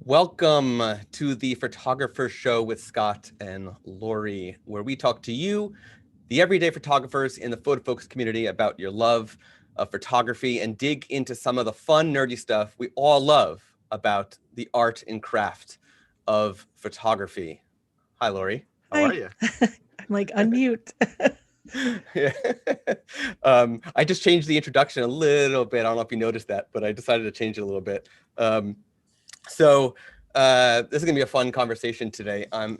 Welcome to the Photographer Show with Scott and Lori, where we talk to you, the everyday photographers in the photo focus community, about your love of photography and dig into some of the fun, nerdy stuff we all love about the art and craft of photography. Hi, Lori. How are you? I'm like, unmute. Yeah. I just changed the introduction a little bit. I don't know if you noticed that, but I decided to change it a little bit. So this is going to be a fun conversation today. I'm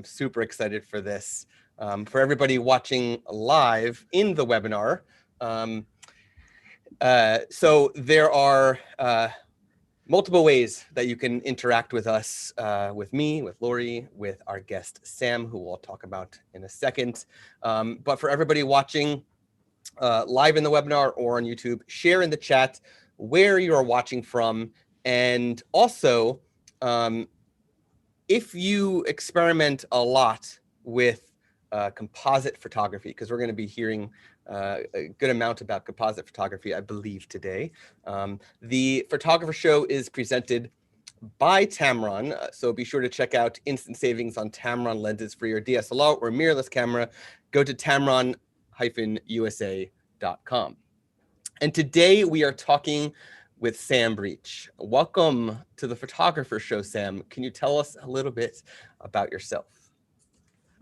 super excited for this. For everybody watching live in the webinar, so there are multiple ways that you can interact with us, with me, with Lori, with our guest Sam, who we'll talk about in a second. But for everybody watching live in the webinar or on YouTube, share in the chat where you are watching from. And also, if you experiment a lot with composite photography, because we're going to be hearing a good amount about composite photography, I believe, today. The Photographer Show is presented by Tamron, so be sure to check out instant savings on Tamron lenses for your DSLR or mirrorless camera. Go to tamron-usa.com. And today we are talking with Sam Breach. Welcome to the Photographer Show, Sam. Can you tell us a little bit about yourself?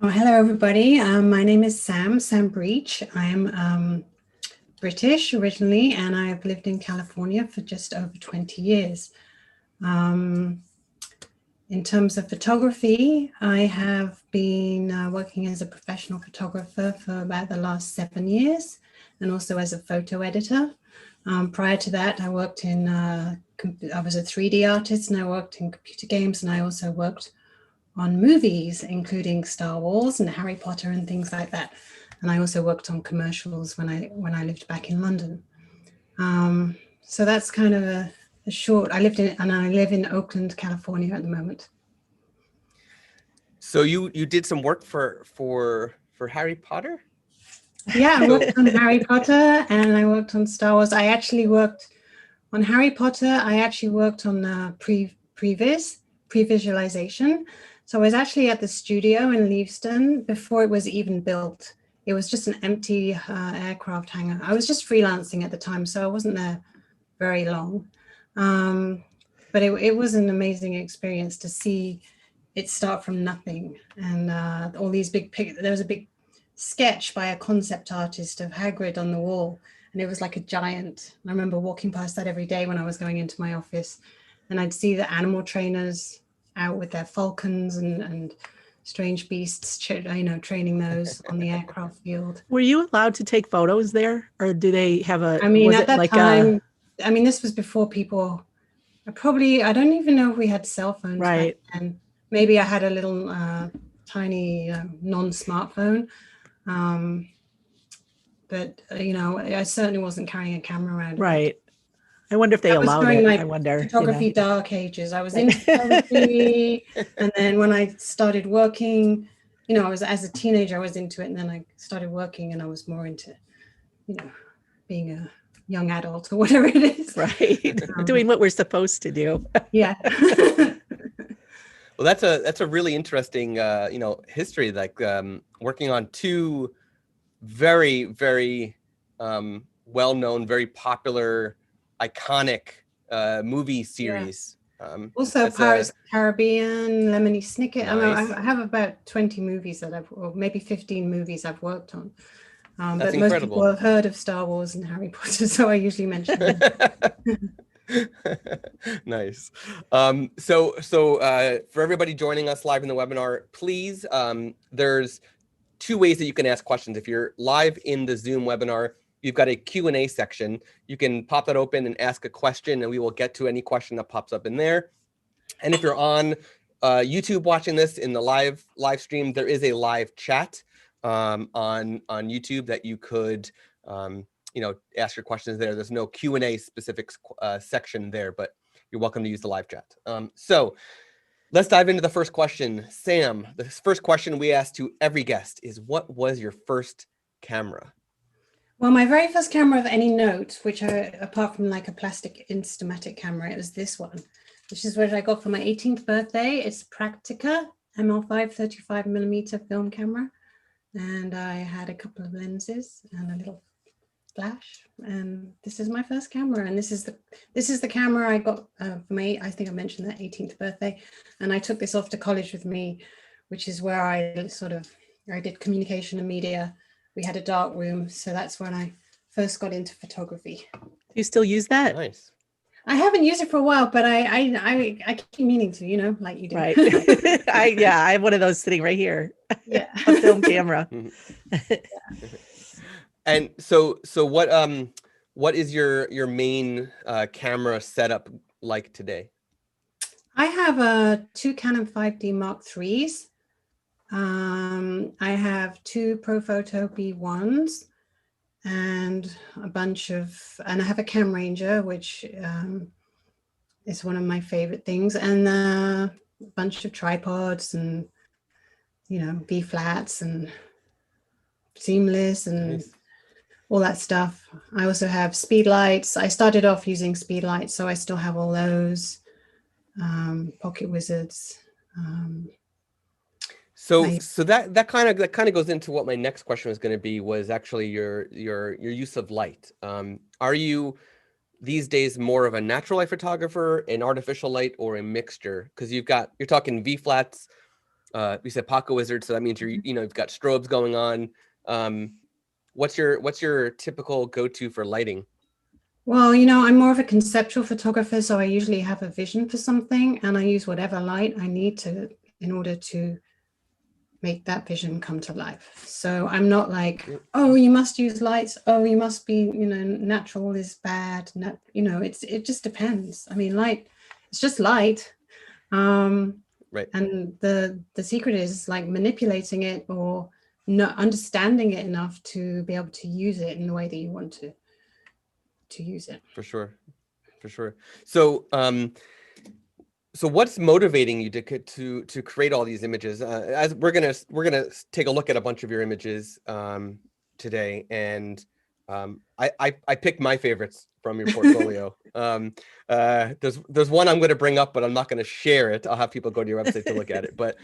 Oh, hello, everybody. My name is Sam Breach. I am British originally, and I've lived in California for just over 20 years. In terms of photography, I have been working as a professional photographer for about the last 7 years, and also as a photo editor. Prior to that, I worked in, I was a 3D artist, and I worked in computer games, and I also worked on movies, including Star Wars and Harry Potter and things like that. And I also worked on commercials when I lived back in London. So that's kind of a short. I live in Oakland, California at the moment. So you did some work for Harry Potter? Yeah, I worked on Harry Potter and I worked on Star Wars. I actually worked on Harry Potter. I actually worked on pre-visualization. So I was actually at the studio in Leavesden before it was even built. It was just an empty aircraft hangar. I was just freelancing at the time, so I wasn't there very long. But it was an amazing experience to see it start from nothing. And all these big pictures. There was a big sketch by a concept artist of Hagrid on the wall. And it was like a giant. I remember walking past that every day when I was going into my office. And I'd see the animal trainers out with their falcons and strange beasts, training those on the aircraft field. Were you allowed to take photos there, or do they have a? I mean, at that time, I mean, this was before people. I don't even know if we had cell phones. Right. Back then. Maybe I had a little tiny non-smartphone, but I certainly wasn't carrying a camera around. Right. I wonder if they allowed it. I wonder. Photography dark ages. I was into photography, and then when I started working, I was, as a teenager, I was into it, and then I started working, and I was more into, being a young adult or whatever it is. Right. Doing what we're supposed to do. Yeah. Well, that's a really interesting history. Like working on two very, very well-known, very popular, iconic movie series. Yeah. Also Pirates of the Caribbean, Lemony Snicket. Nice. I have about 20 movies or maybe 15 movies I've worked on. That's but incredible. Most people have heard of Star Wars and Harry Potter, so I usually mention them. Nice. So for everybody joining us live in the webinar, please, there's two ways that you can ask questions. If you're live in the Zoom webinar, you've got a Q&A section. You can pop that open and ask a question, and we will get to any question that pops up in there. And if you're on YouTube watching this in the live stream, there is a live chat on YouTube that you could ask your questions there. There's no Q&A specific section there, but you're welcome to use the live chat. So let's dive into the first question. Sam, the first question we ask to every guest is, what was your first camera? Well, my very first camera of any note, which apart from like a plastic Instamatic camera, it was this one. which is what I got for my 18th birthday. It's Practica ML5 35mm film camera. And I had a couple of lenses and a little flash. And this is my first camera. And this is the camera I got for my, I think I mentioned that 18th birthday. And I took this off to college with me, which is where I did communication and media. We had a dark room. So that's when I first got into photography. Do you still use that? Nice. I haven't used it for a while, but I keep meaning to, you know, like you do. Right. I have one of those sitting right here. Yeah. A film camera. And so what is your main camera setup like today? I have two Canon 5D Mark IIIs. I have two Profoto B1s and and I have a Cam Ranger, which is one of my favorite things, and a bunch of tripods and, you know, B flats and seamless and Nice. all that stuff. I also have speed lights. I started off using speed lights, so I still have all those. Pocket Wizards. So that kind of goes into what my next question was going to be, was actually your use of light. Are you these days more of a natural light photographer, an artificial light, or a mixture? Because you're talking V flats. You said Pocket Wizard, so that means you've got strobes going on. What's your typical go-to for lighting? Well, you know, I'm more of a conceptual photographer, so I usually have a vision for something, and I use whatever light I need in order to make that vision come to life. So I'm not like, oh, you must use lights. Oh, you must be, you know, natural is bad. You know, it just depends. I mean, light, it's just light. Right. And the secret is like manipulating it or not understanding it enough to be able to use it in the way that you want to use it. For sure. So what's motivating you to create all these images? As we're gonna take a look at a bunch of your images today, and I picked my favorites from your portfolio. There's one I'm going to bring up, but I'm not going to share it. I'll have people go to your website to look at it. But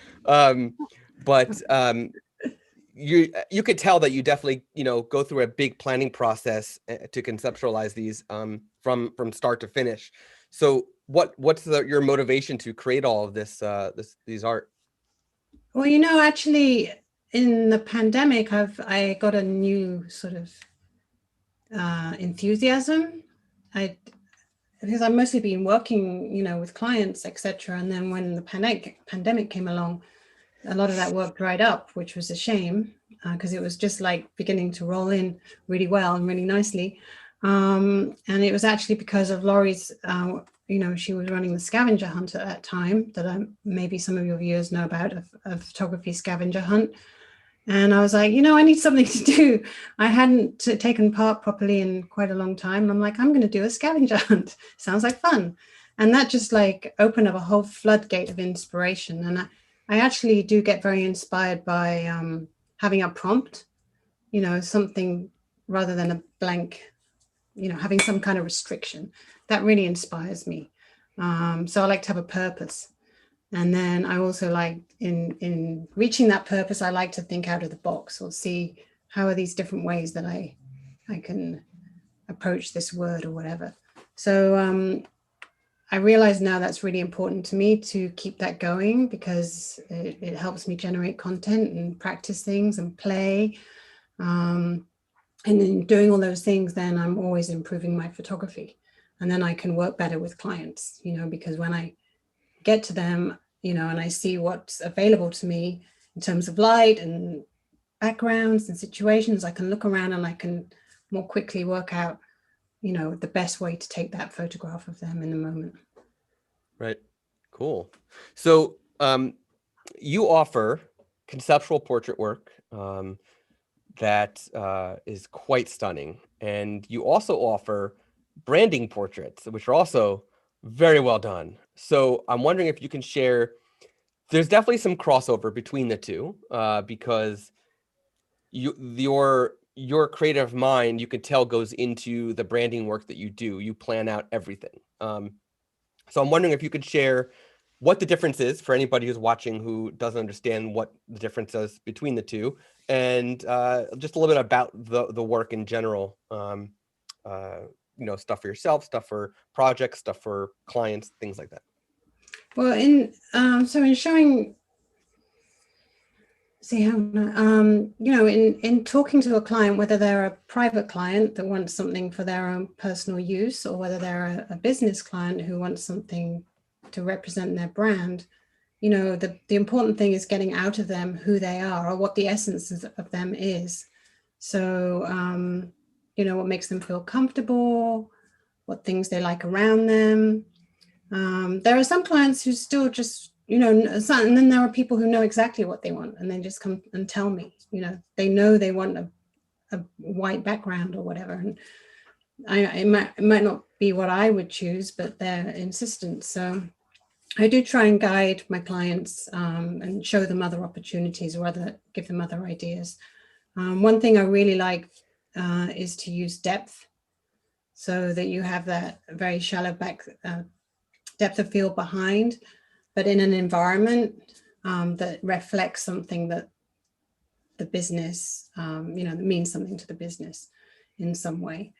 you could tell that you definitely go through a big planning process to conceptualize these from start to finish. So what's your motivation to create all of these art? Well, you know, actually in the pandemic, I got a new sort of enthusiasm. Because I've mostly been working, you know, with clients, etc. And then when the pandemic came along, a lot of that work dried up, which was a shame because it was just like beginning to roll in really well and really nicely. And it was actually because of Laurie's, you know, she was running the Scavenger hunt at that time that maybe some of your viewers know about, a photography scavenger hunt. And I was like, you know, I need something to do. I hadn't taken part properly in quite a long time. I'm like, I'm going to do a scavenger hunt. Sounds like fun. And that just like opened up a whole floodgate of inspiration. And I actually do get very inspired by having a prompt, you know, something rather than a blank, you know, having some kind of restriction. That really inspires me. So I like to have a purpose. And then I also like in reaching that purpose, I like to think out of the box or see how are these different ways that I can approach this word or whatever. So I realize now that's really important to me to keep that going because it helps me generate content and practice things and play. And in doing all those things, then I'm always improving my photography. And then I can work better with clients, you know, because when I get to them, you know, and I see what's available to me in terms of light and backgrounds and situations, I can look around and I can more quickly work out, you know, the best way to take that photograph of them in the moment. Right. Cool. So you offer conceptual portrait work that is quite stunning. And you also offer branding portraits, which are also very well done. So I'm wondering if you can share, there's definitely some crossover between the two because your creative mind, you could tell, goes into the branding work that you do. You plan out everything. So I'm wondering if you could share what the difference is for anybody who's watching who doesn't understand what the difference is between the two, and just a little bit about the work in general. Stuff for yourself, stuff for projects, stuff for clients, things like that. Well, in showing, in talking to a client, whether they're a private client that wants something for their own personal use, or whether they're a business client who wants something to represent their brand, the important thing is getting out of them who they are or what the essence of them is. So, what makes them feel comfortable, what things they like around them. There are some clients who still just, and then there are people who know exactly what they want and they just come and tell me, they know they want a white background or whatever. And it might not be what I would choose, but they're insistent. So I do try and guide my clients and show them other opportunities or give them other ideas. One thing I really like is to use depth, so that you have that very shallow depth of field behind, but in an environment that reflects something that the business, that means something to the business in some way.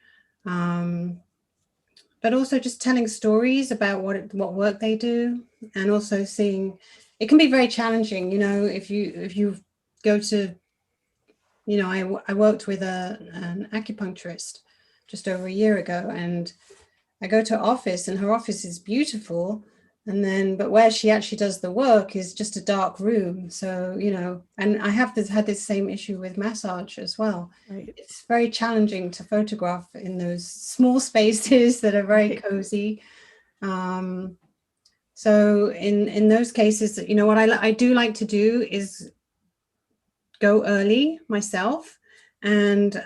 But also just telling stories about what work they do, and also seeing, it can be very challenging, if you go to, I worked with an acupuncturist just over a year ago, and I go to her office and her office is beautiful. But where she actually does the work is just a dark room. So, and I have had this same issue with massage as well. Right. It's very challenging to photograph in those small spaces that are very cozy. So in those cases, what I do like to do is go early myself, and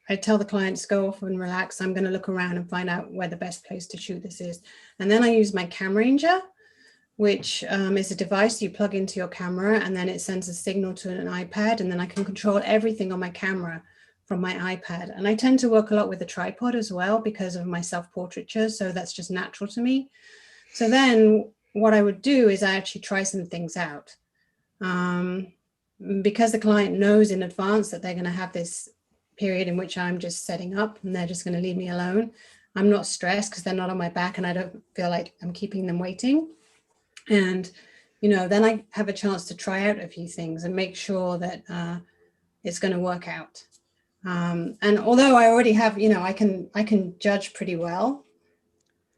I tell the clients, go off and relax. I'm going to look around and find out where the best place to shoot this is. And then I use my Camranger, which is a device you plug into your camera, and then it sends a signal to an iPad, and then I can control everything on my camera from my iPad. And I tend to work a lot with a tripod as well because of my self-portraiture. So that's just natural to me. So then what I would do is I actually try some things out. Because the client knows in advance that they're going to have this period in which I'm just setting up and they're just going to leave me alone, I'm not stressed because they're not on my back and I don't feel like I'm keeping them waiting. And, then I have a chance to try out a few things and make sure that it's going to work out. And although I already have, I can judge pretty well.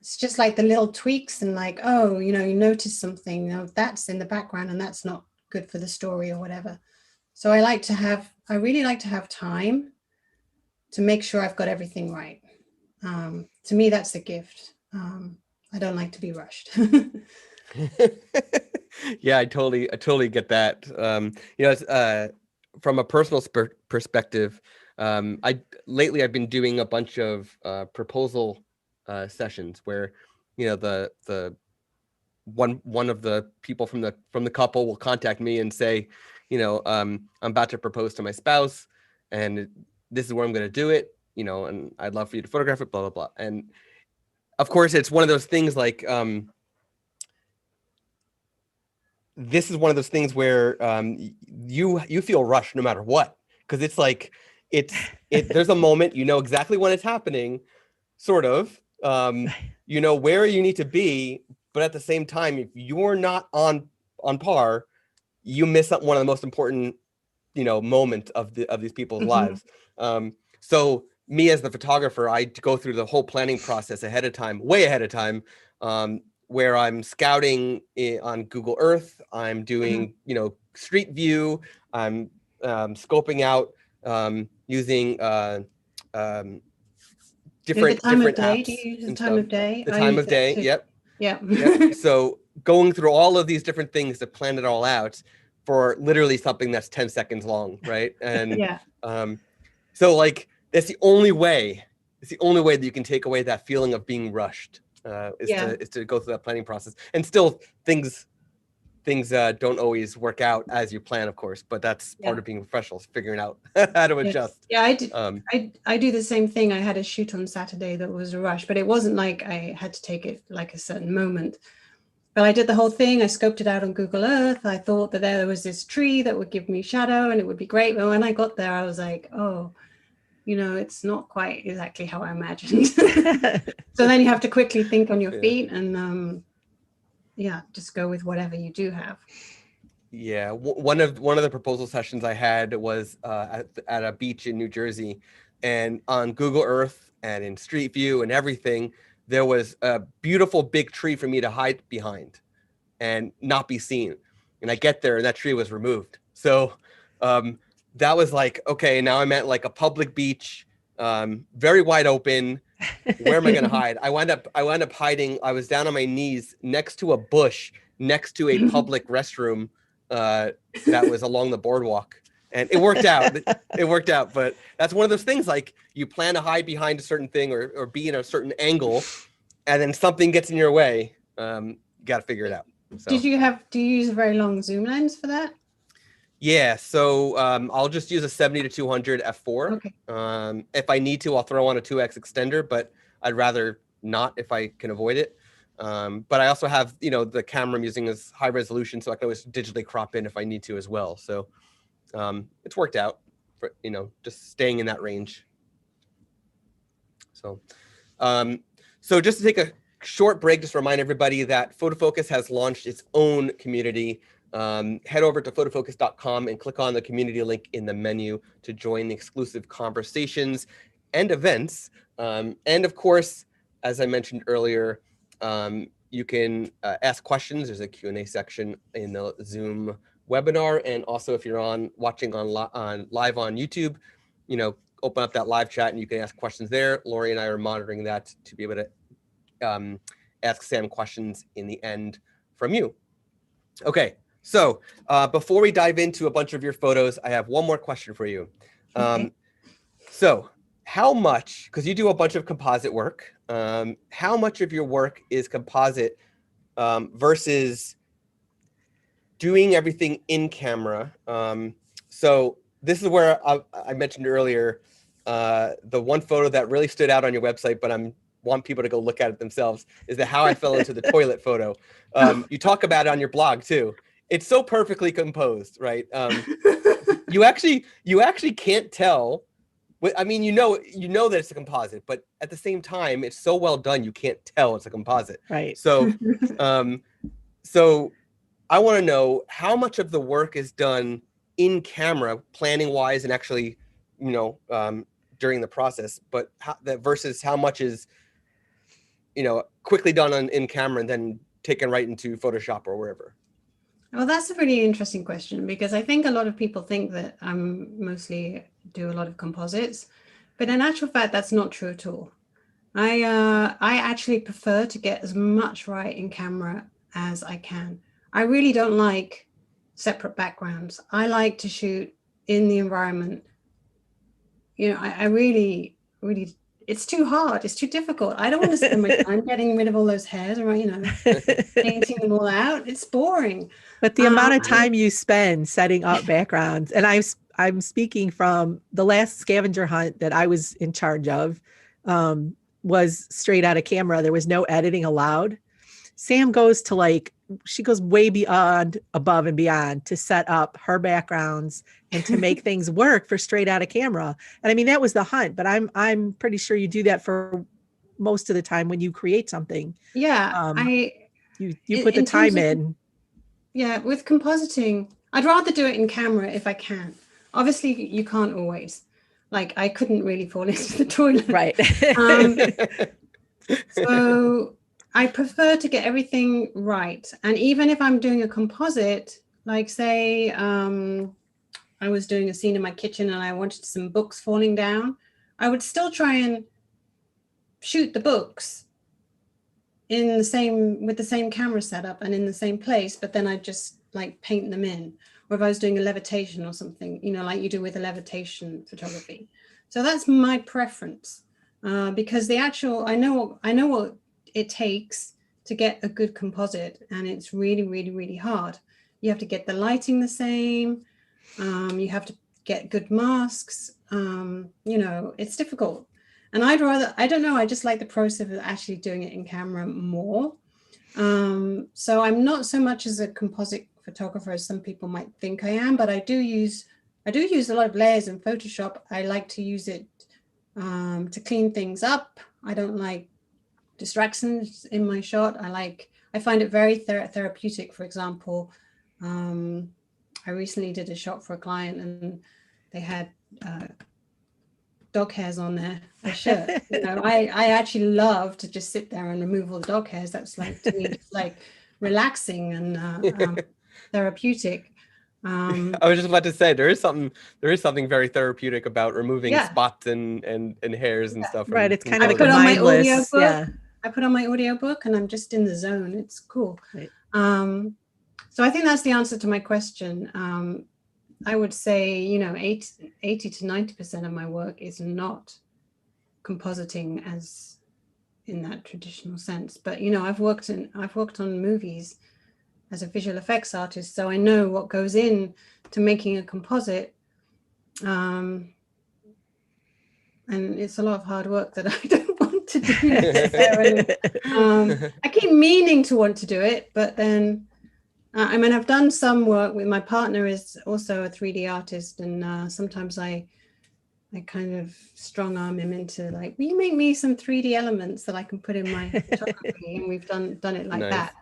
It's just like the little tweaks and like, oh, you notice something, that's in the background and that's not good for the story or whatever. So I really like to have time to make sure I've got everything right. To me, that's a gift. I don't like to be rushed. Yeah, I totally get that. From a personal perspective, lately I've been doing a bunch of proposal sessions where, the one of the people from the couple will contact me and say, I'm about to propose to my spouse, and this is where I'm going to do it, and I'd love for you to photograph it, blah, blah, blah. And of course, it's one of those things like, this is one of those things where you feel rushed no matter what, because it's like, there's a moment, exactly when it's happening, sort of, where you need to be, but at the same time, if you're not on par, you miss one of the most important, moment of these people's lives. So me as the photographer, I go through the whole planning process way ahead of time, where I'm scouting on Google Earth. I'm doing, street view. I'm scoping out using different apps. Do you use the time of day? The time of day. Yep. Yeah. So going through all of these different things to plan it all out for literally something that's 10 seconds long, right? And Yeah. So like that's the only way. It's the only way that you can take away that feeling of being rushed. Is to go through that planning process, and still things things don't always work out as you plan, of course, but that's part of being professional, figuring out how to adjust. Yeah, I did. I do the same thing. I had a shoot on Saturday that was a rush, but it wasn't like I had to take it like a certain moment. But I did the whole thing. I scoped it out on Google Earth. I thought that there was this tree that would give me shadow and it would be great. But when I got there, I was like, oh, it's not quite exactly how I imagined. So then you have to quickly think on your feet and just go with whatever you do have. Yeah, one of the proposal sessions I had was at a beach in New Jersey, and on Google Earth and in Street View and everything, there was a beautiful big tree for me to hide behind and not be seen. And I get there and that tree was removed. So that was like, okay, now I'm at like a public beach, very wide open. Where am I going to hide? I wound up hiding. I was down on my knees next to a bush, next to a public restroom that was along the boardwalk. And it worked out. It worked out. But that's one of those things, like you plan to hide behind a certain thing or be in a certain angle, and then something gets in your way. You got to figure it out. So. Do you use a very long zoom lens for that? Yeah, so I'll just use a 70 to 200 f4. Okay. If I need to, I'll throw on a 2x extender, but I'd rather not if I can avoid it. But I also have, the camera I'm using is high resolution, so I can always digitally crop in if I need to as well. So it's worked out for, just staying in that range. So, so just to take a short break, just remind everybody that PhotoFocus has launched its own community. Head over to photofocus.com and click on the community link in the menu to join the exclusive conversations and events. And of course, as I mentioned earlier, you can ask questions. There's a Q&A section in the Zoom webinar. And also if you're watching live on YouTube, open up that live chat and you can ask questions there. Lori and I are monitoring that to be able to ask Sam questions in the end from you. Okay. So before we dive into a bunch of your photos, I have one more question for you. Okay. So how much, because you do a bunch of composite work, how much of your work is composite versus doing everything in camera? So this is where I mentioned earlier, the one photo that really stood out on your website, but I want people to go look at it themselves, is the how I fell into the toilet photo. You talk about it on your blog too. It's so perfectly composed, right? You actually can't tell. I mean, you know that it's a composite, but at the same time, it's so well done, you can't tell it's a composite. Right. So, so I want to know how much of the work is done in camera, planning wise, and actually, during the process, but versus how much is, quickly done in camera and then taken right into Photoshop or wherever. Well, that's a really interesting question, because I think a lot of people think that I mostly do a lot of composites, but in actual fact, that's not true at all. I actually prefer to get as much right in camera as I can. I really don't like separate backgrounds. I like to shoot in the environment. I really, it's too hard. It's too difficult. I don't want to spend my time getting rid of all those hairs or, painting them all out. It's boring. But the amount of time you spend setting up backgrounds, and I'm speaking from the last scavenger hunt that I was in charge of, was straight out of camera. There was no editing allowed. Sam goes to she goes way above and beyond to set up her backgrounds and to make things work for straight out of camera. And I mean, that was the hunt, but I'm pretty sure you do that for most of the time when you create something. Yeah. You put the time in. Yeah. With compositing, I'd rather do it in camera if I can. Obviously you can't always. I couldn't really fall into the toilet. Right. So I prefer to get everything right. And even if I'm doing a composite, say, I was doing a scene in my kitchen and I wanted some books falling down, I would still try and shoot the books with the same camera setup and in the same place, but then I'd just paint them in. Or if I was doing a levitation or something, like you do with a levitation photography. So that's my preference, because I know what it takes to get a good composite, and it's really, really, really hard. You have to get the lighting the same. You have to get good masks. It's difficult. And I don't know, I just like the process of actually doing it in camera more. So I'm not so much as a composite photographer as some people might think I am, but I do use a lot of layers in Photoshop. I like to use it to clean things up. I don't like distractions in my shot. I find it very therapeutic. For example, I recently did a shot for a client and they had dog hairs on their shirt. I actually love to just sit there and remove all the dog hairs. That's like, to me, just like relaxing and therapeutic. I was just about to say there is something very therapeutic about removing spots and hairs and stuff. Right. It's kind of like a mindless. I put on my audiobook and I'm just in the zone. It's cool. Right. So I think that's the answer to my question. I would say, 80 to 90% of my work is not compositing as in that traditional sense. But, I've worked on movies as a visual effects artist, so I know what goes in to making a composite. And it's a lot of hard work that I don't want to do necessarily. I keep meaning to want to do it, but then I've done some work with my partner is also a 3D artist, and sometimes I kind of strong arm him into like, will you make me some 3D elements that I can put in my photography? And we've done it like nice. that.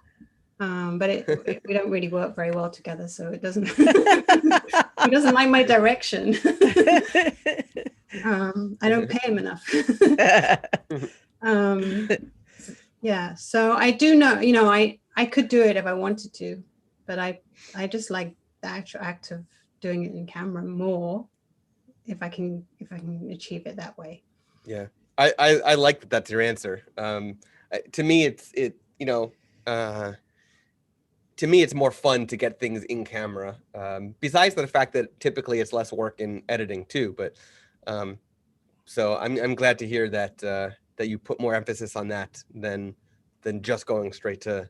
But we don't really work very well together, so it doesn't. He doesn't like my direction. I don't pay him enough. Yeah, so I do know, I could do it if I wanted to, but I just like the actual act of doing it in camera more if I can achieve it that way. Yeah, I like that that's your answer. To me, to me, it's more fun to get things in camera. Besides the fact that typically it's less work in editing too, but so I'm glad to hear that that you put more emphasis on that than just going straight to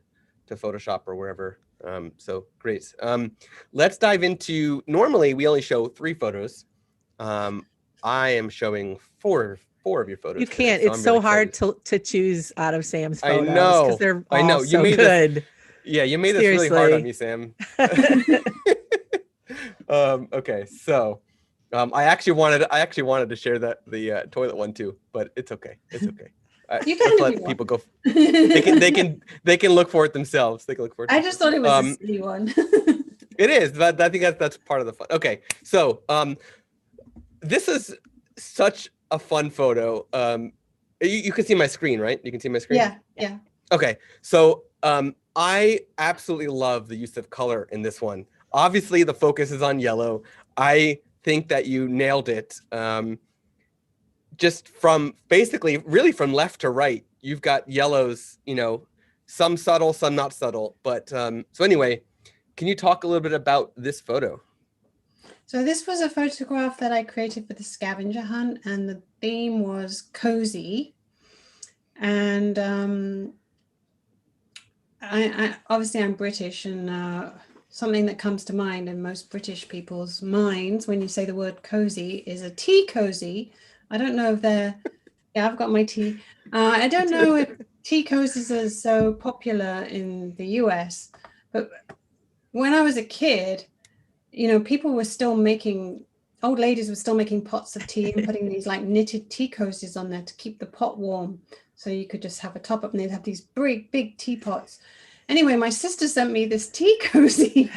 Photoshop or wherever. So great. Let's dive into. Normally, we only show 3 photos. I am showing four of your photos. You can't. Today, so it's so hard to choose out of Sam's photos. I know. Because they're all so good. Yeah, you made this really hard on me, Sam. Okay, so I actually wanted to share the toilet one too, but it's okay. It's okay. Let's let people go. They can look for it themselves. They can look for it. I just thought it was a silly one. It is, but I think that's part of the fun. Okay, so this is such a fun photo. You can see my screen, right? You can see my screen. Yeah. Okay, so I absolutely love the use of color in this one. Obviously, the focus is on yellow. I think that you nailed it. Just from basically really from left to right, you've got yellows, some subtle, some not subtle. But so anyway, can you talk a little bit about this photo? So this was a photograph that I created for the scavenger hunt, and the theme was cozy. And I obviously I'm British, and something that comes to mind in most British people's minds when you say the word cozy is a tea cozy. I don't know if I've got my tea. I don't know if tea cozies are so popular in the US, but when I was a kid, people were still old ladies were still making pots of tea and putting these like knitted tea cozies on there to keep the pot warm. So you could just have a top up, and they'd have these big teapots. Anyway, my sister sent me this tea cozy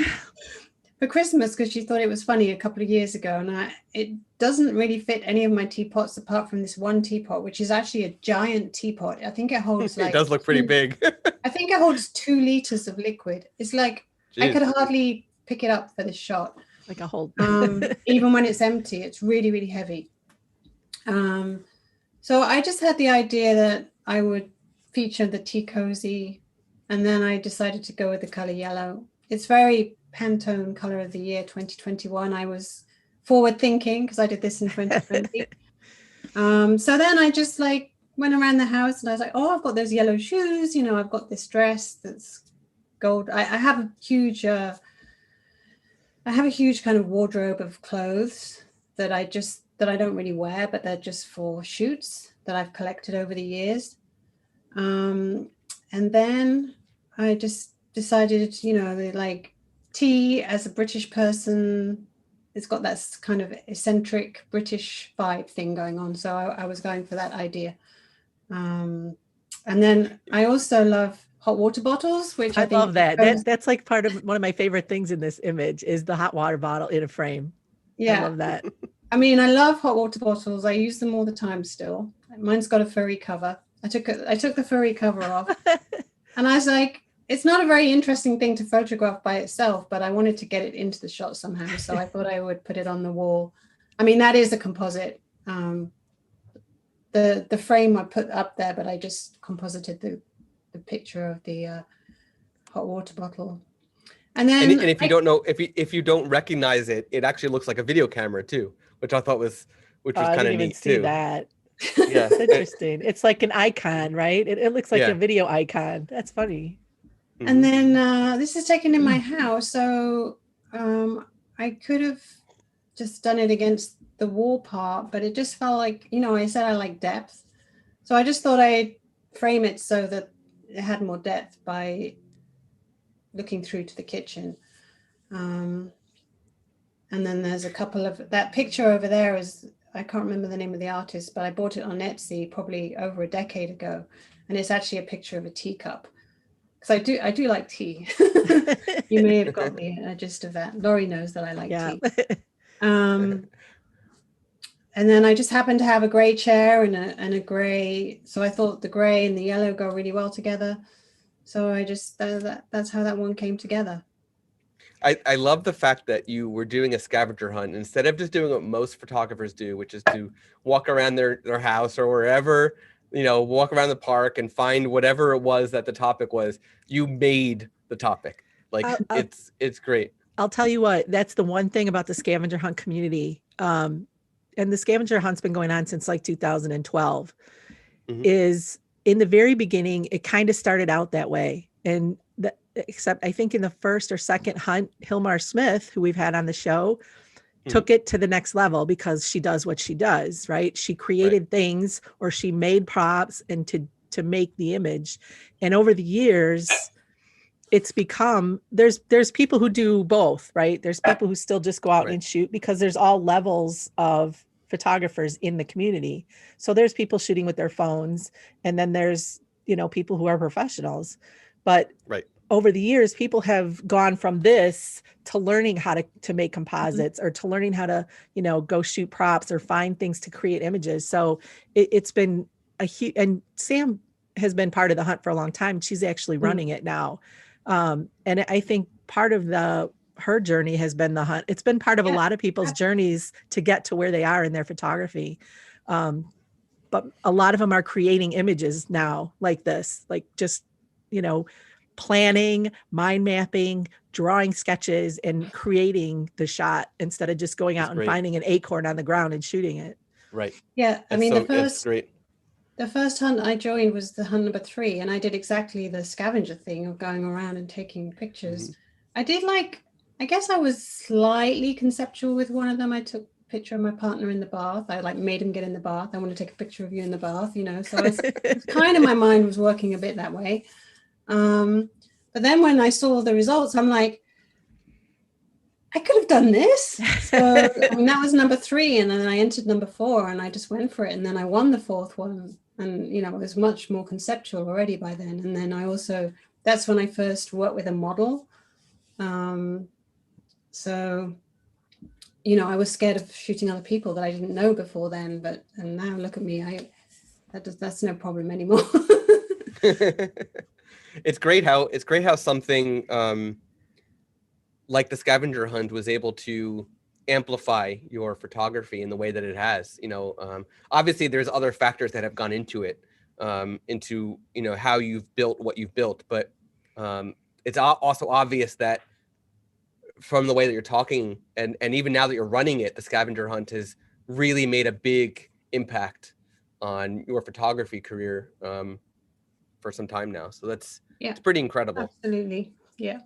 for Christmas because she thought it was funny a couple of years ago. And it doesn't really fit any of my teapots apart from this one teapot, which is actually a giant teapot. I think it holds like... It does look pretty big. I think it holds 2 liters of liquid. It's like, Jeez. I could hardly pick it up for this shot. Like a whole... even when it's empty, it's really, really heavy. So I just had the idea that I would feature the tea cozy, and then I decided to go with the color yellow. It's very Pantone color of the year 2021. I was forward thinking because I did this in 2020. So then I just like went around the house and I was like, oh, I've got those yellow shoes. I've got this dress that's gold. I have a huge I have a huge kind of wardrobe of clothes that I don't really wear, but they're just for shoots that I've collected over the years. And then I just decided, like tea as a British person, it's got that kind of eccentric British vibe thing going on. So I was going for that idea. And then I also love hot water bottles, which I I think love that. That's like part of one of my favorite things in this image is the hot water bottle in a frame. I yeah. love that. I mean, I love hot water bottles. I use them all the time still. Mine's got a furry cover. I took the furry cover off, and I was like, it's not a very interesting thing to photograph by itself, but I wanted to get it into the shot somehow. So I thought I would put it on the wall. I mean, that is a composite. The frame I put up there, but I just composited the picture of the hot water bottle. And then, and if you don't know, if you don't recognize it, it actually looks like a video camera too, which I thought was I kind didn't of even neat see too. that. Yeah, That's interesting. It's like an icon, right? It looks like Yeah. a video icon. That's funny. And then this is taken in my house, so I could have just done it against the wall part, but it just felt like, I said I like depth. So I just thought I'd frame it so that it had more depth by looking through to the kitchen. And then there's a couple of, that picture over there is, I can't remember the name of the artist, but I bought it on Etsy probably over a decade ago. And it's actually a picture of a teacup. Because I do like tea. You may have got the gist of that. Laurie knows that I like tea. And then I just happened to have a gray chair and a gray. So I thought the gray and the yellow go really well together. So I just, that's how that one came together. I love the fact that you were doing a scavenger hunt instead of just doing what most photographers do, which is to walk around their house or wherever, walk around the park and find whatever it was that the topic was. You made the topic. Like it's great. I'll tell you what, that's the one thing about the scavenger hunt community. And the scavenger hunt's been going on since like 2012. Is in the very beginning, it kind of started out that way. And except I think in the first or second hunt, Hilmar Smith, who we've had on the show, took it to the next level because she does what she does, right? She created things, or she made props and to make the image. And over the years, it's become, there's people who do both, right? There's people who still just go out and shoot, because there's all levels of photographers in the community. So there's people shooting with their phones, and then there's, people who are professionals. But over the years, people have gone from this to learning how to make composites, or to learning how to, go shoot props or find things to create images. So it's been a huge, and Sam has been part of the hunt for a long time. She's actually running it now. And I think part of her journey has been the hunt. It's been part of a lot of people's journeys to get to where they are in their photography. But a lot of them are creating images now like this, like just, planning, mind mapping, drawing sketches, and creating the shot instead of just going out and finding an acorn on the ground and shooting it. Right. Yeah. I mean, the first hunt I joined was the hunt number 3, and I did exactly the scavenger thing of going around and taking pictures. I did I guess I was slightly conceptual with one of them. I took a picture of my partner in the bath. I made him get in the bath. I want to take a picture of you in the bath, So I was kind of, my mind was working a bit that way. But then when I saw the results, I'm like, I could have done this. So I mean, that was number 3, and then I entered number 4, and I just went for it, and then I won the 4th one, and it was much more conceptual already by then. And then that's when I first worked with a model. So I was scared of shooting other people that I didn't know before then, and now look at me, that's no problem anymore. It's great how something like the scavenger hunt was able to amplify your photography in the way that it has. Obviously there's other factors that have gone into it, into how you've built what you've built, but it's also obvious that from the way that you're talking, and even now that you're running it, the scavenger hunt has really made a big impact on your photography career for some time now. So it's pretty incredible. Absolutely. Yeah.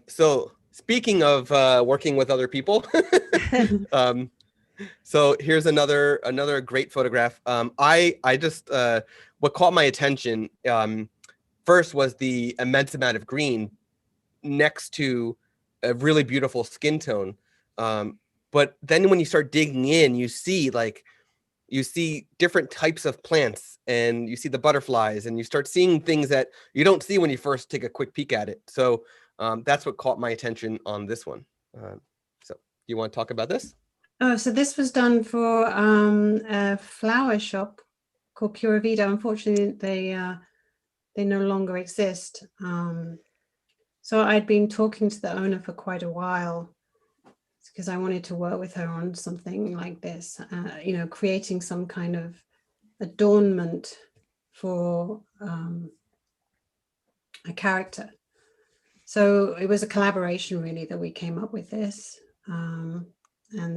So speaking of working with other people, so here's another great photograph. I just what caught my attention first was the immense amount of green next to a really beautiful skin tone. But then when you start digging in, you see different types of plants, and you see the butterflies, and you start seeing things that you don't see when you first take a quick peek at it. So that's what caught my attention on this one. So you want to talk about this? Oh, so this was done for a flower shop called Pura Vida. Unfortunately, they no longer exist. So I'd been talking to the owner for quite a while because I wanted to work with her on something like this, creating some kind of adornment for a character. So it was a collaboration really that we came up with this. And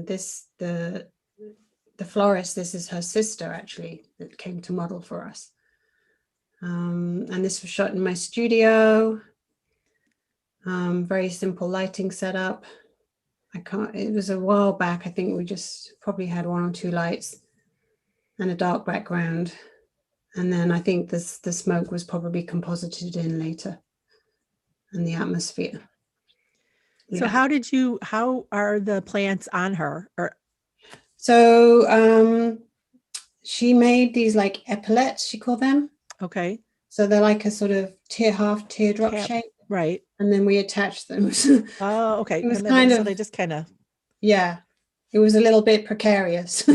the florist, this is her sister actually that came to model for us. And this was shot in my studio. Very simple lighting setup. It was a while back. I think we just probably had 1 or 2 lights and a dark background. And then I think the smoke was probably composited in later, and the atmosphere. So Yeah. how are the plants on her? So she made these like epaulettes, she called them. Okay. So they're like a sort of half teardrop shape. Right. And then we attached them. Oh, okay. It was So they just kind of. Yeah, it was a little bit precarious.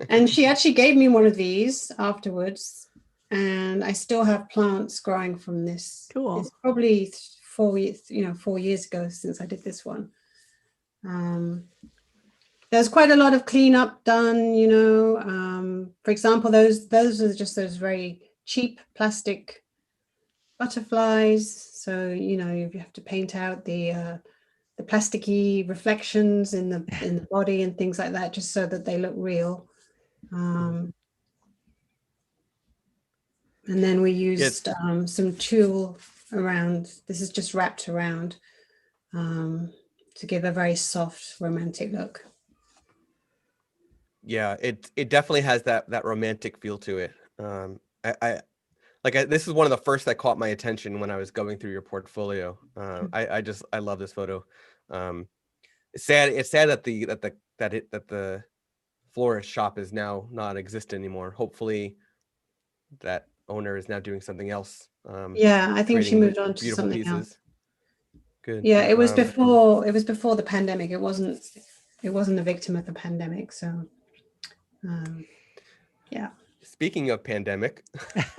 And she actually gave me one of these afterwards, and I still have plants growing from this. Cool. It's probably 4 years ago since I did this one. There's quite a lot of cleanup done, for example, those are just those very cheap plastic butterflies. So, you have to paint out the plasticky reflections in the body and things like that, just so that they look real. And then we used some tulle around. This is just wrapped around to give a very soft, romantic look. Yeah, it definitely has that romantic feel to it. This is one of the first that caught my attention when I was going through your portfolio. I love this photo. It's sad that the florist shop is now not exist anymore. Hopefully that owner is now doing something else. Yeah, I think she moved on to something else. Good. Yeah, it was before the pandemic. It wasn't a victim of the pandemic. So yeah. Speaking of pandemic.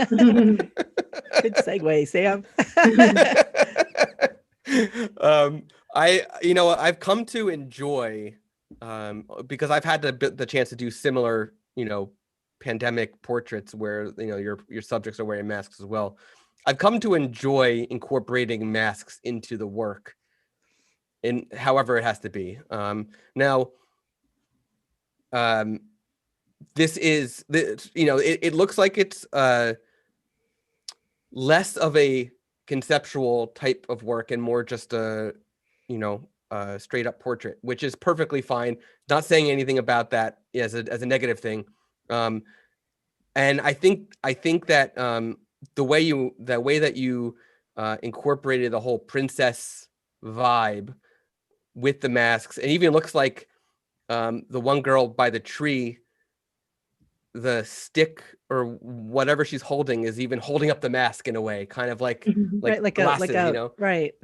Good segue, Sam. I've come to enjoy, because I've had the chance to do similar, pandemic portraits where, your subjects are wearing masks as well. I've come to enjoy incorporating masks into the work, in however it has to be. This is it looks like it's less of a conceptual type of work and more just a straight up portrait, which is perfectly fine. Not saying anything about that as a negative thing. And I think that the way that you incorporated the whole princess vibe with the masks, and even looks like the one girl by the tree, the stick or whatever she's holding is even holding up the mask in a way, kind of like right, glasses, right.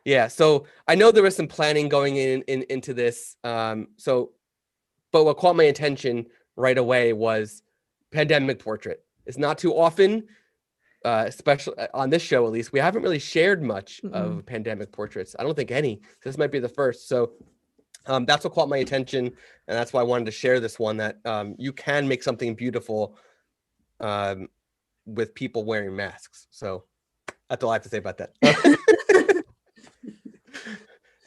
Yeah. So I know there was some planning going into this. But what caught my attention right away was pandemic portrait. It's not too often, especially on this show, at least, we haven't really shared much of pandemic portraits. I don't think any. So this might be the first. So that's what caught my attention, and that's why I wanted to share this one, that you can make something beautiful with people wearing masks. So that's all I have to say about that.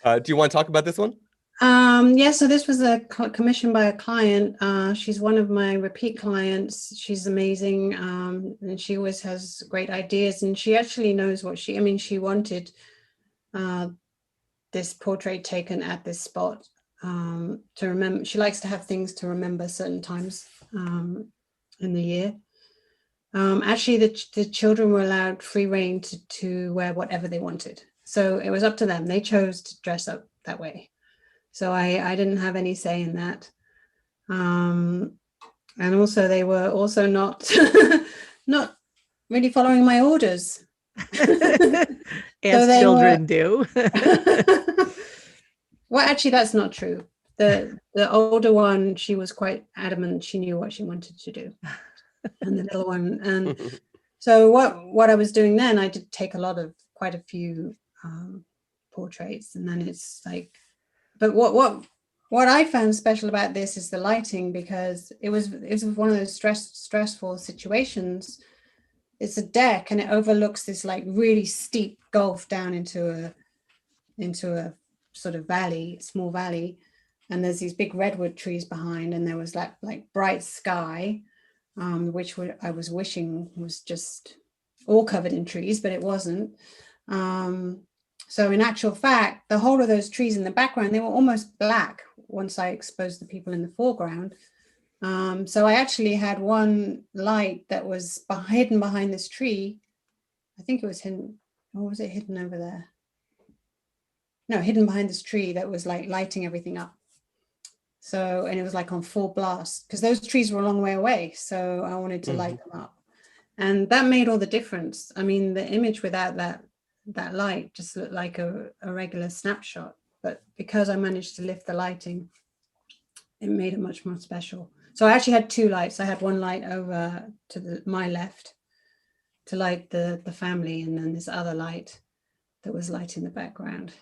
Do you want to talk about this one? Yeah, so this was a commission by a client. She's one of my repeat clients. She's amazing, and she always has great ideas, and she actually knows what she wanted this portrait taken at this spot to remember. She likes to have things to remember certain times in the year. Actually, the children were allowed free reign to wear whatever they wanted. So it was up to them. They chose to dress up that way. So I didn't have any say in that. And also they were also not not really following my orders. As children do. Well, actually, that's not true. The older one, she was quite adamant. She knew what she wanted to do. And the little one. And so what I was doing then, I did take quite a few portraits. And then it's like, but what I found special about this is the lighting, because it was one of those stressful situations. It's a deck and it overlooks this like really steep gulf down into a sort of valley, small valley, and there's these big redwood trees behind, and there was that like bright sky, which I was wishing was just all covered in trees, but it wasn't. So in actual fact, the whole of those trees in the background, they were almost black once I exposed the people in the foreground. So I actually had one light that was hidden behind this tree. I think it was hidden, or was it hidden over there? No, hidden behind this tree that was like lighting everything up. So, and it was like on full blast because those trees were a long way away. So I wanted to light them up. And that made all the difference. I mean, the image without that light just looked like a regular snapshot. But because I managed to lift the lighting, it made it much more special. So I actually had two lights. I had one light over to my left to light the family, and then this other light that was lighting the background.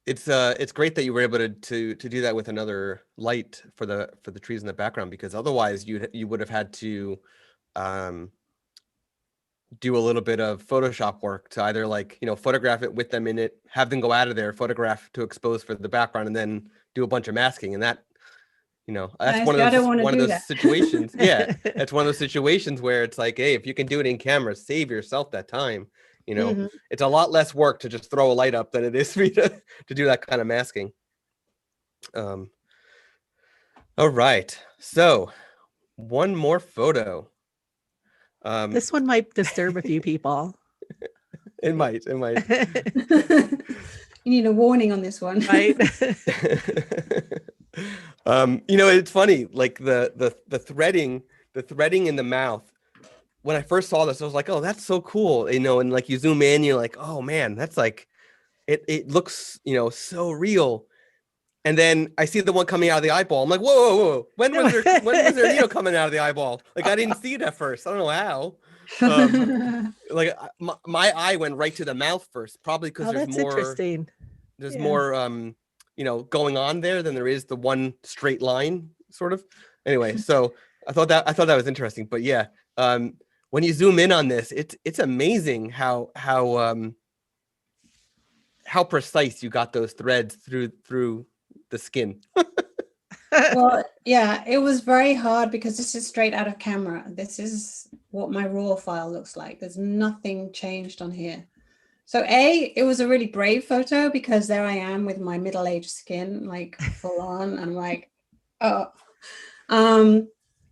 It's great that you were able to do that with another light for the trees in the background, because otherwise you would have had to do a little bit of Photoshop work to either photograph it with them in it, have them go out of there, photograph to expose for the background, and then do a bunch of masking. And that, that's one of those situations. Yeah, that's one of those situations where it's like, hey, if you can do it in camera, save yourself that time. It's a lot less work to just throw a light up than it is for you to do that kind of masking. All right, so one more photo. This one might disturb a few people. It might. You need a warning on this one, right? It's funny, like the threading in the mouth. When I first saw this, I was like, oh, that's so cool. And like you zoom in, you're like, oh man, that's like, it looks, so real. And then I see the one coming out of the eyeball. I'm like, whoa. When was there needle coming out of the eyeball? Like, I didn't see it at first. I don't know how. Like my eye went right to the mouth first, probably because there's more interesting. There's more going on there than there is the one straight line sort of. Anyway, so I thought that was interesting. But yeah, when you zoom in on this, it's amazing how precise you got those threads through the skin. Well, yeah, it was very hard because this is straight out of camera. This is what my raw file looks like. There's nothing changed on here. So it was a really brave photo because there I am with my middle-aged skin, like full on. I'm like, oh. And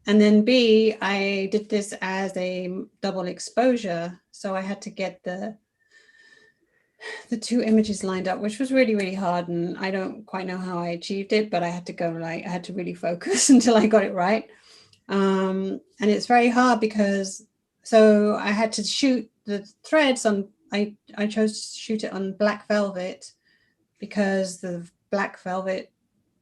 then B, I did this as a double exposure. So I had to get the two images lined up, which was really, really hard. And I don't quite know how I achieved it, but I had to really focus until I got it right. And it's very hard because, so I had to shoot the threads on, I chose to shoot it on black velvet because the black velvet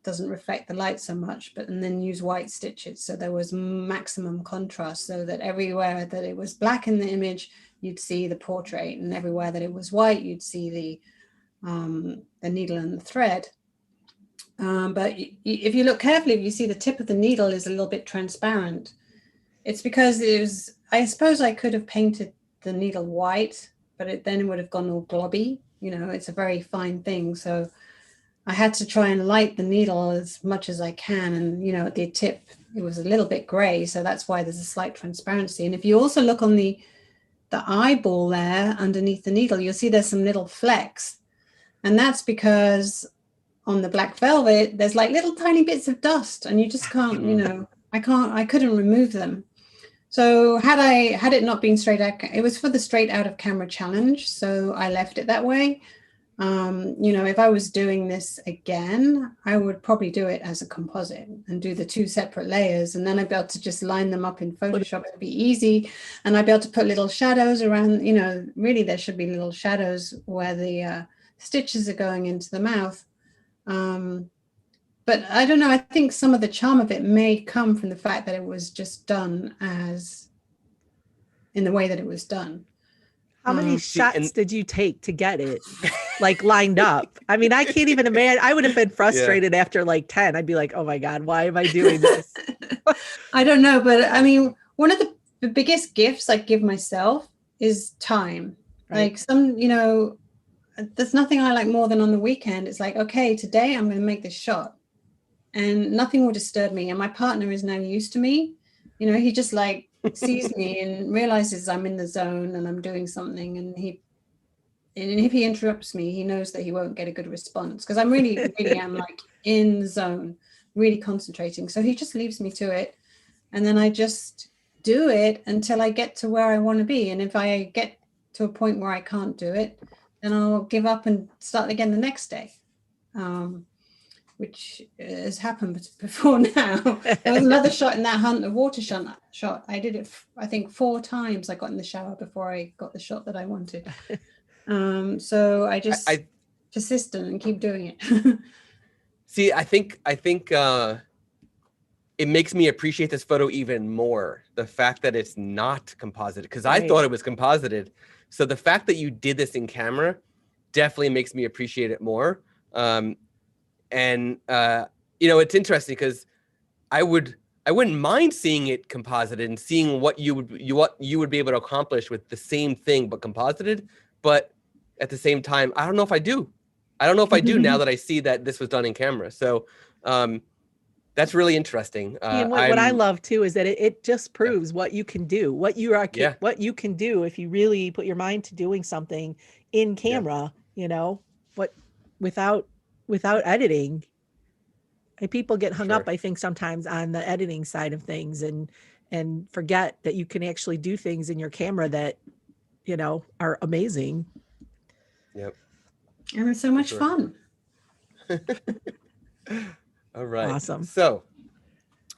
doesn't reflect the light so much, and then use white stitches. So there was maximum contrast, so that everywhere that it was black in the image, you'd see the portrait, and everywhere that it was white, you'd see the needle and the thread. But if you look carefully, if you see the tip of the needle is a little bit transparent. It's because I suppose I could have painted the needle white, but then it would have gone all globby. It's a very fine thing. So I had to try and light the needle as much as I can. And, at the tip, it was a little bit gray. So that's why there's a slight transparency. And if you also look on the eyeball there underneath the needle, you'll see there's some little flecks. And that's because on the black velvet, there's like little tiny bits of dust, and you just can't, I couldn't remove them. So had it not been straight out, it was for the straight out of camera challenge. So I left it that way. If I was doing this again, I would probably do it as a composite and do the 2 separate layers. And then I'd be able to just line them up in Photoshop. It'd be easy. And I'd be able to put little shadows around, really there should be little shadows where the stitches are going into the mouth. But I don't know. I think some of the charm of it may come from the fact that it was just done as in the way that it was done. How many shots did you take to get it like lined up? I mean, I can't even imagine. I would have been frustrated after like 10. I'd be like, oh my God, why am I doing this? I don't know. But I mean, one of the biggest gifts I give myself is time. Right. Like there's nothing I like more than on the weekend. It's like, okay, today I'm going to make this shot. And nothing will disturb me. And my partner is now used to me. He just like sees me and realizes I'm in the zone and I'm doing something. And if he interrupts me, he knows that he won't get a good response because I'm really am like in the zone, really concentrating. So he just leaves me to it. And then I just do it until I get to where I want to be. And if I get to a point where I can't do it, then I'll give up and start again the next day. Which has happened before now. There was another shot in that hunt, a water shot. I did it, I think 4 times. I got in the shower before I got the shot that I wanted. So I just persistent and keep doing it. See, I think it makes me appreciate this photo even more. The fact that it's not composited, because I thought it was composited. So the fact that you did this in camera definitely makes me appreciate it more. It's interesting because I wouldn't mind seeing it composited and seeing what you would be able to accomplish with the same thing but composited. But at the same time, I don't know if I do. I don't know if I do now that I see that this was done in camera. So that's really interesting. And what I love too is that it just proves what you can do, what you can do if you really put your mind to doing something in camera. Without editing. And people get hung up, I think, sometimes on the editing side of things and forget that you can actually do things in your camera that, are amazing. Yep. And it's so much fun. All right. Awesome. So,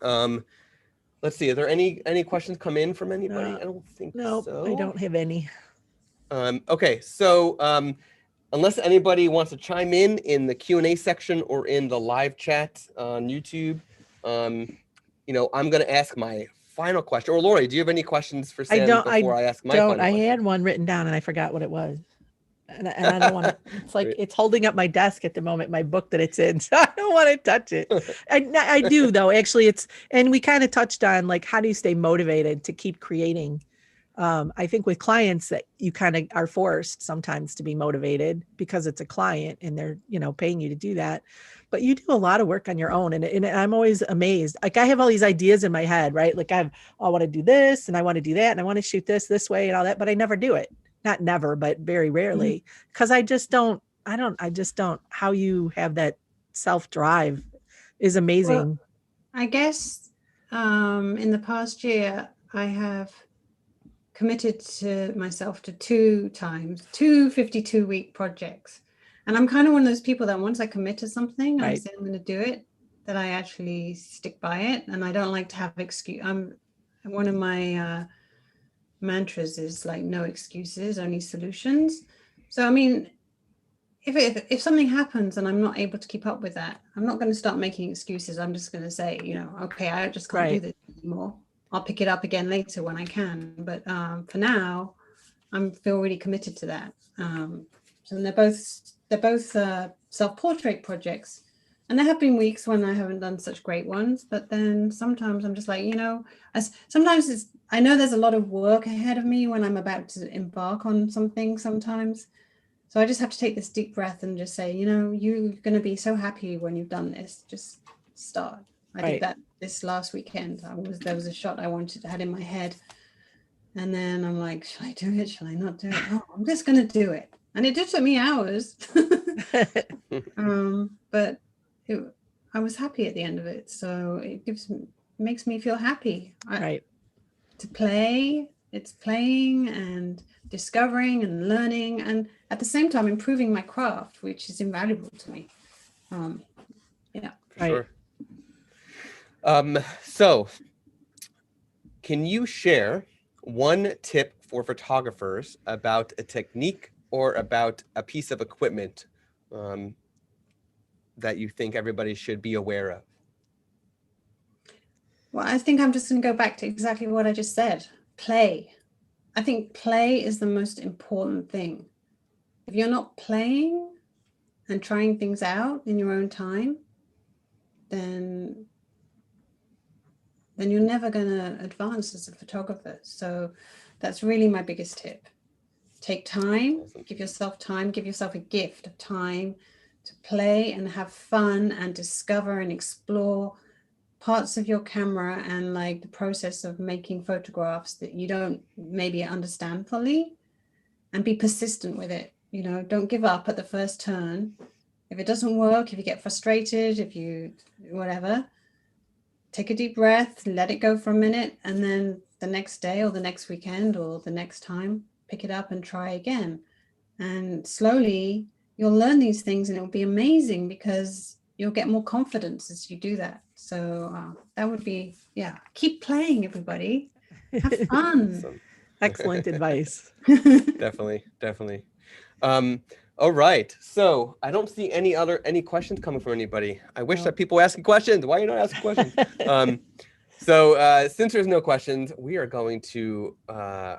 let's see. Are there any questions come in from anybody? I don't think so. No, I don't have any. Okay. So, unless anybody wants to chime in the Q&A section or in the live chat on YouTube, I'm going to ask my final question. Or Lori, do you have any questions for Sam before I ask my final question? I had one written down and I forgot what it was. And I don't want to, it's like, it's holding up my desk at the moment, my book that it's in. So I don't want to touch it. I do though, actually and we kind of touched on like, how do you stay motivated to keep creating? I think with clients that you kind of are forced sometimes to be motivated because it's a client and they're, paying you to do that, but you do a lot of work on your own. And I'm always amazed. Like I have all these ideas in my head, right? Like I want to do this and I want to do that. And I want to shoot this way and all that, but I never do it. Not never, but very rarely. Cause I just don't, how you have that self-drive is amazing. Well, I guess, in the past year, I have committed to myself to 2 52-week projects. And I'm kind of one of those people that once I commit to something, I say I'm going to do it, that I actually stick by it. And I don't like to have excuse. One of my mantras is like, no excuses, only solutions. So, I mean, if something happens and I'm not able to keep up with that, I'm not going to start making excuses. I'm just going to say, okay, I just can't do this anymore. I'll pick it up again later when I can. But for now, I feel really committed to that. So they're both self-portrait projects. And there have been weeks when I haven't done such great ones, but then sometimes I'm just like, sometimes I know there's a lot of work ahead of me when I'm about to embark on something sometimes. So I just have to take this deep breath and just say, you're going to be so happy when you've done this. Just start. I did that this last weekend. There was a shot I had in my head. And then I'm like, shall I do it? Shall I not do it? Oh, I'm just going to do it. And it did took me hours. But I was happy at the end of it. So it makes me feel happy. Right. To play, it's playing and discovering and learning, and at the same time improving my craft, which is invaluable to me. Yeah. For sure. So can you share one tip for photographers about a technique or about a piece of equipment that you think everybody should be aware of? Well, I think I'm just going to go back to exactly what I just said. Play. I think play is the most important thing. If you're not playing and trying things out in your own time, then you're never going to advance as a photographer. So that's really my biggest tip. Take time, give yourself a gift of time to play and have fun and discover and explore parts of your camera and like the process of making photographs that you don't maybe understand fully, and be persistent with it. You know, don't give up at the first turn. If it doesn't work, if you get frustrated, if you whatever, take a deep breath, let it go for a minute, and then the next day or the next weekend or the next time, pick it up and try again. And slowly you'll learn these things, and it'll be amazing because you'll get more confidence as you do that. So that would be, yeah, keep playing, everybody. Have fun. Awesome. Excellent advice. Definitely. All right. So I don't see any questions coming from anybody. I wish that people were asking questions. Why are you not asking questions? So since there's no questions, we are going to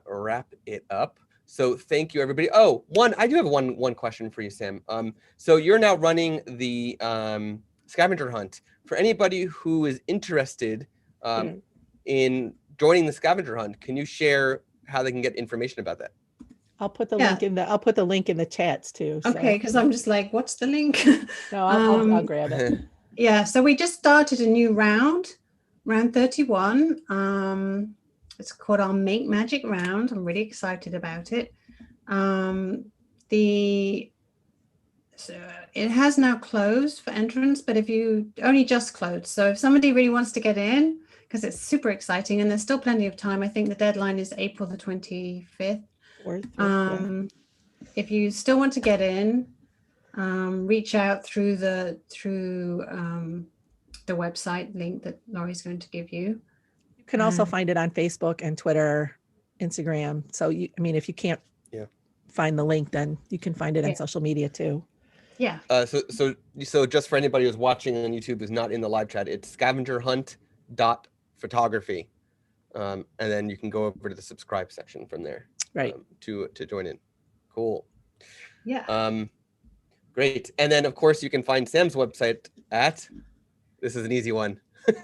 wrap it up. So thank you, everybody. Oh, I do have one question for you, Sam. So you're now running the scavenger hunt. For anybody who is interested in joining the scavenger hunt, can you share how they can get information about that? I'll put the link in the chats too. So. Okay, because I'm just like, what's the link? No, I'll grab it. Yeah, so we just started a new round 31. It's called our Make Magic round. I'm really excited about it. It has now closed for entrance, but if you only just closed. So if somebody really wants to get in, because it's super exciting and there's still plenty of time. I think the deadline is April the 25th. If you still want to get in, reach out through the website link that Laurie's going to give you. You can also find it on Facebook and Twitter, Instagram. So if you can't find the link, then you can find it on social media too. Yeah. So just for anybody who's watching on YouTube who's not in the live chat, it's scavengerhunt.photography. And then you can go over to the subscribe section from there. Right. To join in. Cool. Yeah. Great. And then of course you can find Sam's website at, this is an easy one,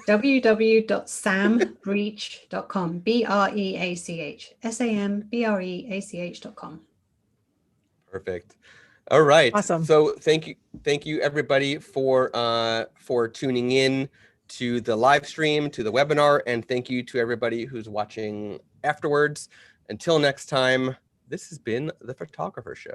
www.sambreach.com. BREACH. SAMBREACH.com. Perfect. All right. Awesome. So thank you everybody for tuning in to the live stream, to the webinar, and thank you to everybody who's watching afterwards. Until next time, this has been The Photographer Show.